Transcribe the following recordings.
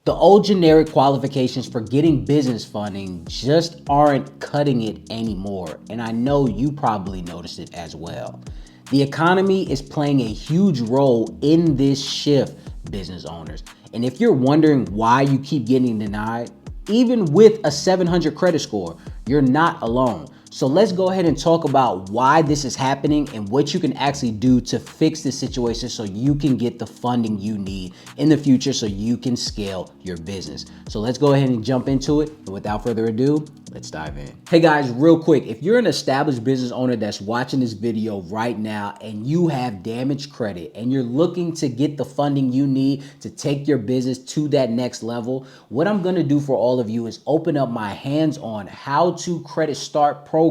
The old generic qualifications for getting business funding just aren't cutting it anymore, and I know you probably noticed it as well. The economy is playing a huge role in this shift, business owners. And if you're wondering why you keep getting denied, even with a 700 credit score, you're not alone. So let's go ahead and talk about why this is happening and what you can actually do to fix this situation so you can get the funding you need in the future so you can scale your business. So let's go ahead and jump into it. And without further ado, let's dive in. Hey guys, real quick, if you're an established business owner that's watching this video right now and you have damaged credit and you're looking to get the funding you need to take your business to that next level, what I'm gonna do for all of you is open up my hands-on How to Credit Start program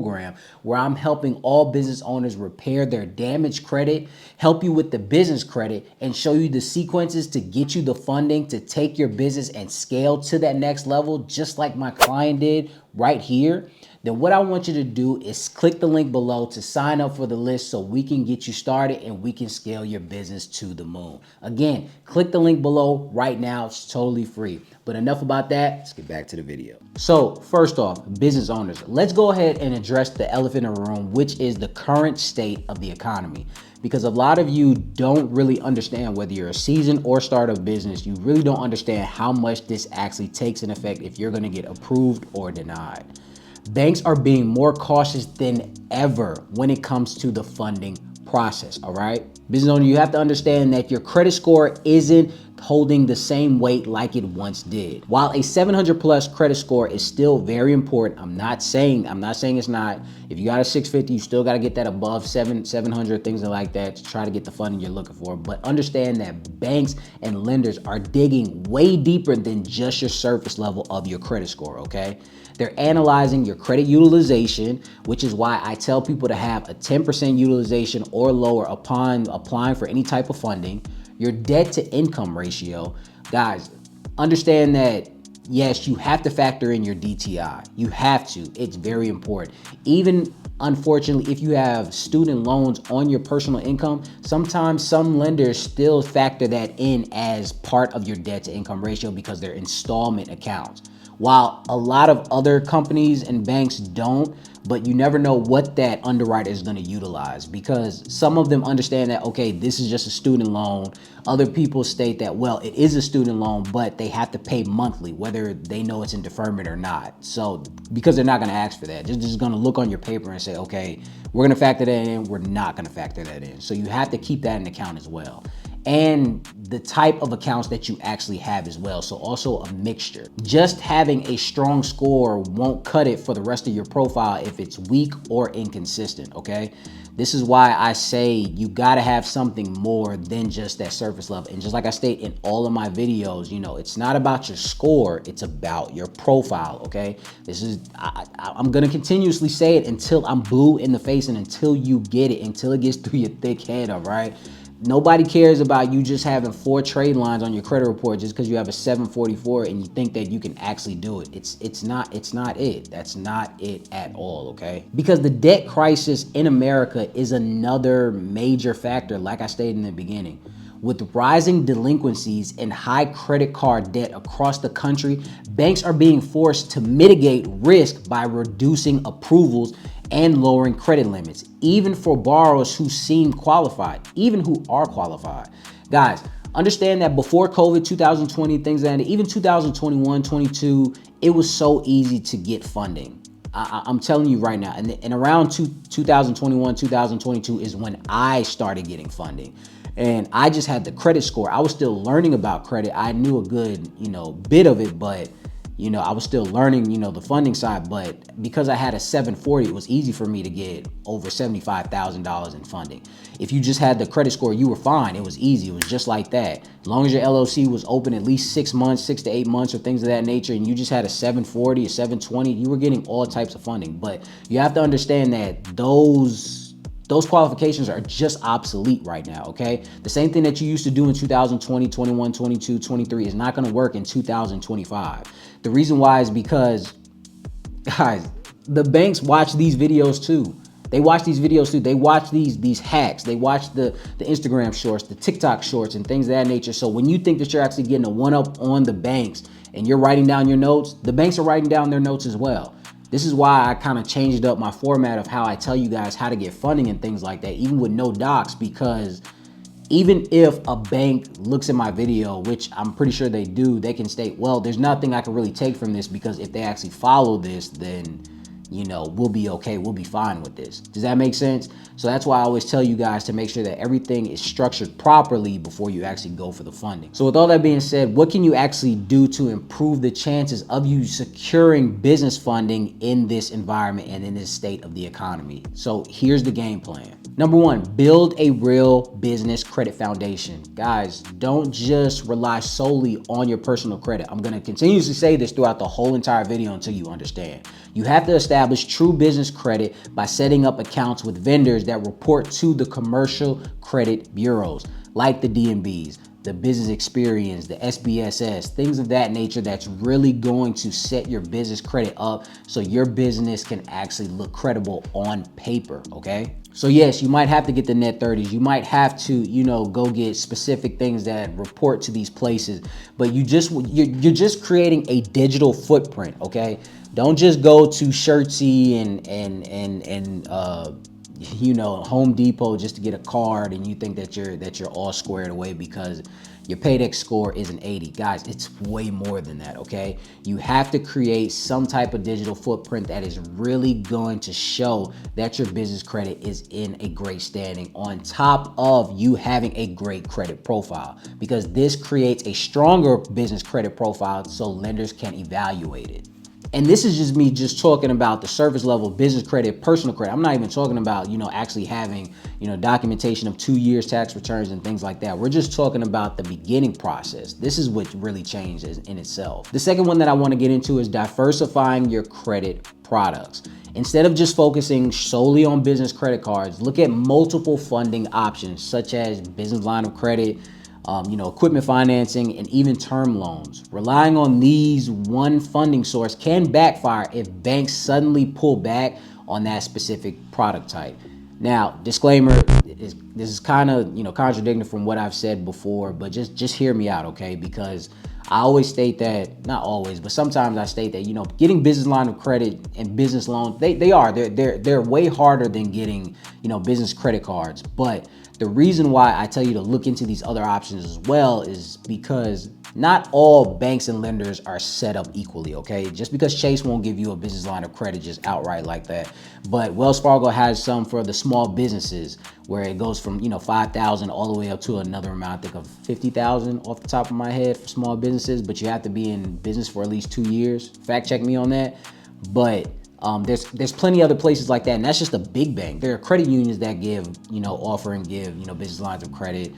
where I'm helping all business owners repair their damaged credit, help you with the business credit, and show you the sequences to get you the funding to take your business and scale to that next level, just like my client did right here. Then what I want you to do is click the link below to sign up for the list so we can get you started and we can scale your business to the moon. Again, click the link below right now. It's totally free. But enough about that. Let's get back to the video. So first off, business owners, let's go ahead and address the elephant in the room, which is the current state of the economy. Because a lot of you don't really understand, whether you're a seasoned or startup business, you really don't understand how much this actually takes in effect if you're going to get approved or denied. Banks are being more cautious than ever when it comes to the funding process, all right? Business owner, you have to understand that your credit score isn't holding the same weight like it once did. While a 700 plus credit score is still very important, I'm not saying it's not. If you got a 650, you still got to get that above 700, things like that, to try to get the funding you're looking for. But understand that banks and lenders are digging way deeper than just your surface level of your credit score, okay? They're analyzing your credit utilization, which is why I tell people to have a 10% utilization or lower upon applying for any type of funding. Your debt to income ratio. Guys, understand that yes, you have to factor in your DTI. You have to. It's very important. Even unfortunately, if you have student loans on your personal income, sometimes some lenders still factor that in as part of your debt to income ratio because they're installment accounts. While a lot of other companies and banks don't, but you never know what that underwriter is going to utilize, because some of them understand that, okay, this is just a student loan. Other people state that, well, it is a student loan, but they have to pay monthly, whether they know it's in deferment or not. So because they're not going to ask for that, they're just going to look on your paper and say, okay, we're going to factor that in. We're not going to factor that in. So you have to keep that in account as well. And the type of accounts that you actually have as well. So also a mixture. Just having a strong score won't cut it for the rest of your profile if it's weak or inconsistent, okay? This is why I say you gotta have something more than just that surface level. And just like I state in all of my videos, you know, it's not about your score, it's about your profile, okay? This is, I'm gonna continuously say it until I'm blue in the face and until you get it, until it gets through your thick head, all right? Nobody cares about you just having 4 trade lines on your credit report just because you have a 744 and you think that you can actually do it. It's not it. That's not it at all, okay? Because the debt crisis in America is another major factor, like I stated in the beginning. With rising delinquencies and high credit card debt across the country, banks are being forced to mitigate risk by reducing approvals and lowering credit limits, even for borrowers who seem qualified, even who are qualified. Guys, understand that before COVID, 2020, things like that, even 2021, 22, it was so easy to get funding. I'm telling you right now, and around 2021, 2022 is when I started getting funding. And I just had the credit score. I was still learning about credit. I knew a good, bit of it, but I was still learning, the funding side. But because I had a 740, it was easy for me to get over $75,000 in funding. If you just had the credit score, you were fine. It was easy. It was just like that. As long as your LLC was open at least 6 months, 6 to 8 months or things of that nature, and you just had a 740, a 720, you were getting all types of funding. But you have to understand that those qualifications are just obsolete right now, okay? The same thing that you used to do in 2020, 21, 22, 23 is not gonna work in 2025. The reason why is because, guys, the banks watch these videos too. They watch these videos too. They watch these hacks. They watch the Instagram shorts, the TikTok shorts, and things of that nature. So when you think that you're actually getting a one-up on the banks and you're writing down your notes, the banks are writing down their notes as well. This is why I kind of changed up my format of how I tell you guys how to get funding and things like that, even with no docs, because even if a bank looks at my video, which I'm pretty sure they do, they can state, well, there's nothing I can really take from this, because if they actually follow this, then, you know, we'll be okay, we'll be fine with this. Does that make sense? So that's why I always tell you guys to make sure that everything is structured properly before you actually go for the funding. So with all that being said, what can you actually do to improve the chances of you securing business funding in this environment and in this state of the economy? So here's the game plan. Number one, build a real business credit foundation. Guys, don't just rely solely on your personal credit. I'm going to continuously say this throughout the whole entire video until you understand. You have to establish true business credit by setting up accounts with vendors that report to the commercial credit bureaus, like the DMBs, the Business Experience, the SBSS, things of that nature that's really going to set your business credit up so your business can actually look credible on paper, okay? So yes, you might have to get the net 30s. You might have to, you know, go get specific things that report to these places, but you're just creating a digital footprint, okay? Don't just go to Shirtsy and you know, Home Depot just to get a card and you think that you're all squared away because your Paydex score is an 80. Guys, it's way more than that, okay? You have to create some type of digital footprint that is really going to show that your business credit is in a great standing, on top of you having a great credit profile, because this creates a stronger business credit profile so lenders can evaluate it. And this is just me talking about the surface level business credit, personal credit. I'm not even talking about, you know, actually having, you know, documentation of 2 years tax returns and things like that. We're just talking about the beginning process. This is what really changed in itself. The second one that I want to get into is diversifying your credit products. Instead of just focusing solely on business credit cards, look at multiple funding options such as business line of credit, you know, equipment financing, and even term loans. Relying on these one funding source can backfire if banks suddenly pull back on that specific product type. Now, disclaimer, this is kind of, you know, contradicting from what I've said before, but just hear me out, okay? Because I always state that, not always, but sometimes I state that, you know, getting business line of credit and business loans, they're way harder than getting, you know, business credit cards. But the reason why I tell you to look into these other options as well is because not all banks and lenders are set up equally, okay? Just because Chase won't give you a business line of credit just outright like that, but Wells Fargo has some for the small businesses where it goes from, you know, 5,000 all the way up to another amount, I think of 50,000 off the top of my head for small businesses, but you have to be in business for at least 2 years. Fact check me on that. But there's plenty other places like that, and that's just a big bank. There are credit unions that give, you know, offer and give, you know, business lines of credit,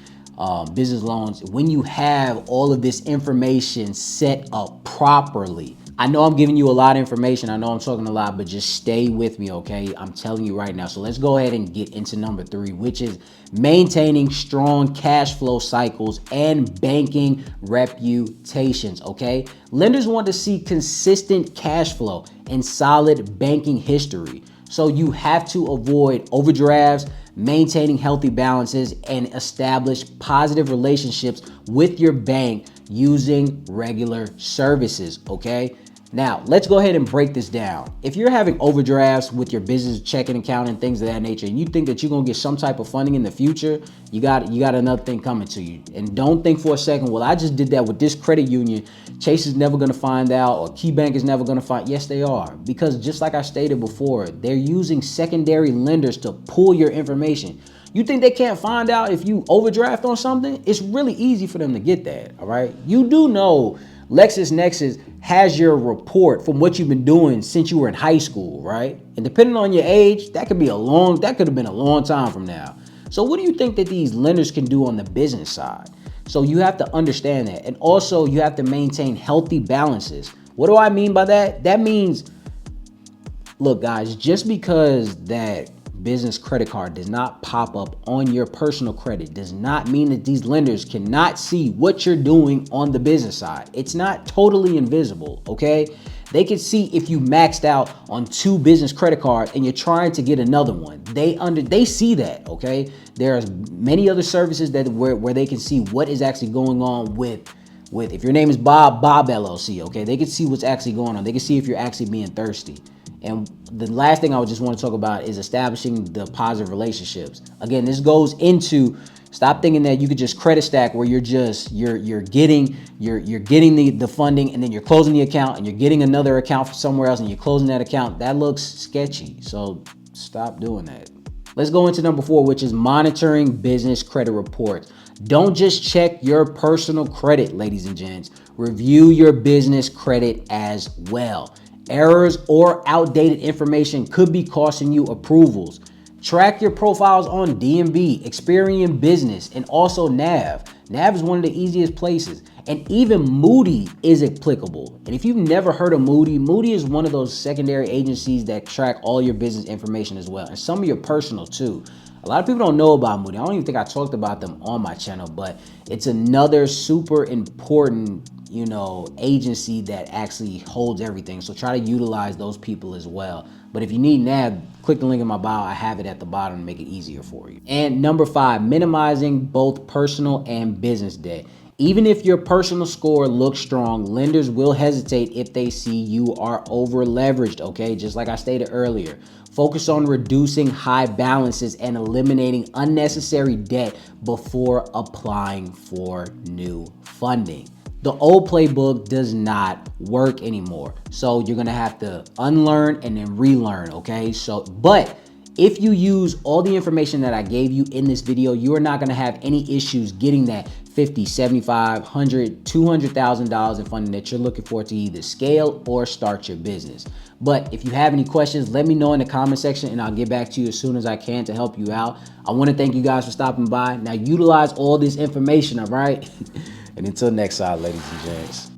business loans. When you have all of this information set up properly, I know I'm giving you a lot of information. I know I'm talking a lot, but just stay with me, okay? I'm telling you right now. So let's go ahead and get into number 3, which is maintaining strong cash flow cycles and banking reputations, okay? Lenders want to see consistent cash flow and solid banking history. So you have to avoid overdrafts, maintaining healthy balances, and establish positive relationships with your bank using regular services, okay? Now, let's go ahead and break this down. If you're having overdrafts with your business checking account and things of that nature, and you think that you're gonna get some type of funding in the future, you got another thing coming to you. And don't think for a second, well, I just did that with this credit union. Chase is never gonna find out, or KeyBank is never gonna find. Yes, they are. Because just like I stated before, they're using secondary lenders to pull your information. You think they can't find out if you overdraft on something? It's really easy for them to get that, all right? You do know LexisNexis has your report from what you've been doing since you were in high school, right? And depending on your age, that could have been a long time from now. So what do you think that these lenders can do on the business side? So you have to understand that. And also you have to maintain healthy balances. What do I mean by that? That means, look guys, just because that business credit card does not pop up on your personal credit does not mean that these lenders cannot see what you're doing on the business side. It's not totally invisible, okay? They can see if you maxed out on 2 business credit cards and you're trying to get another one. They see that, okay? There's many other services that where they can see what is actually going on with if your name is Bob LLC, okay? They can see what's actually going on. They can see if you're actually being thirsty. And the last thing I would just want to talk about is establishing the positive relationships. Again, this goes into, stop thinking that you could just credit stack where you're getting the funding and then you're closing the account and you're getting another account from somewhere else and you're closing that account. That looks sketchy. So stop doing that. Let's go into number 4, which is monitoring business credit reports. Don't just check your personal credit, ladies and gents. Review your business credit as well. Errors or outdated information could be costing you approvals. Track your profiles on DMB, Experian Business, and also NAV. NAV is one of the easiest places. And even Moody is applicable. And if you've never heard of Moody, Moody is one of those secondary agencies that track all your business information as well, and some of your personal too. A lot of people don't know about Moody. I don't even think I talked about them on my channel, but it's another super important, agency that actually holds everything. So try to utilize those people as well. But if you need NAV, click the link in my bio. I have it at the bottom to make it easier for you. And number 5, minimizing both personal and business debt. Even if your personal score looks strong, lenders will hesitate if they see you are over leveraged, okay? Just like I stated earlier. Focus on reducing high balances and eliminating unnecessary debt before applying for new funding. The old playbook does not work anymore. So you're gonna have to unlearn and then relearn, okay? But if you use all the information that I gave you in this video, you are not gonna have any issues getting that $50, $75, $100, $200,000 in funding that you're looking for to either scale or start your business. But if you have any questions, let me know in the comment section and I'll get back to you as soon as I can to help you out. I wanna thank you guys for stopping by. Now utilize all this information, all right? And until next time, ladies and gents.